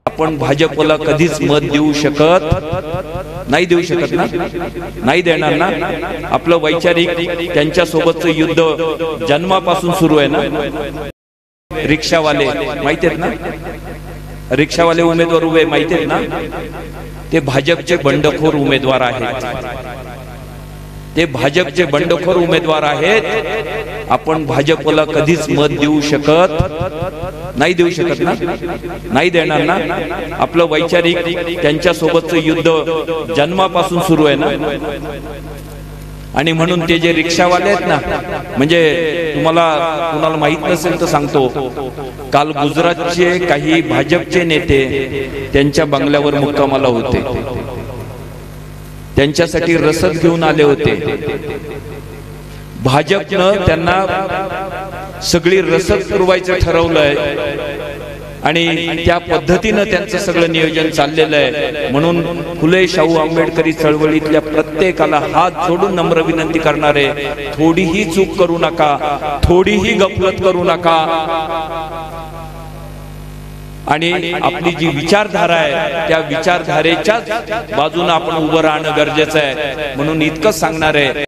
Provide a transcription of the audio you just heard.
आपण भाजपला कधीच मत देऊ शकत ना, नाही देणार ना। आपलं वैचारिक त्यांच्या सोबतचं युद्ध जन्मापासून सुरू आहे ना। रिक्षावाले माहिती आहेत ना, रिक्षावाले उमेदवार उभे माहिती आहेत ना, ते भाजपचे बंडखोर उमेदवार आहेत, ते भाजपचे बंडखोर उमेदवार आहेत। आपण भाजपला कधीच मत देऊ शकत ना, नाही देणार ना। आपलं वैचारिक त्यांच्या सोबतचं युद्ध जन्मापासून सुरू आहे ना। आणि म्हणून ते जे रिक्षावाले आहेत ना, म्हणजे कुणाला माहित नसेल तर सांगतो, काल गुजरातचे काही भाजपचे नेते त्यांच्या बंगल्यावर मुक्कामाला होते, त्यांच्यासाठी रसद घेऊन आले होते। भाजपनं त्यांना सगळी रसद पुरवायचं ठरवलंय आणि त्या पद्धतीनं त्यांचं सगळं नियोजन चाललेलं आहे। म्हणून फुले शाहू आंबेडकरी चळवळीतल्या प्रत्येकाला हात जोडून नम्र विनंती करणारे, थोडीही चूक करू नका, थोडीही गफलत करू नका आणि आपली जी विचारधारा आहे त्या विचारधारेच्याच बाजूने आपण उभं राहणं गरजेचं आहे। म्हणून इतकंच सांगणार आहे।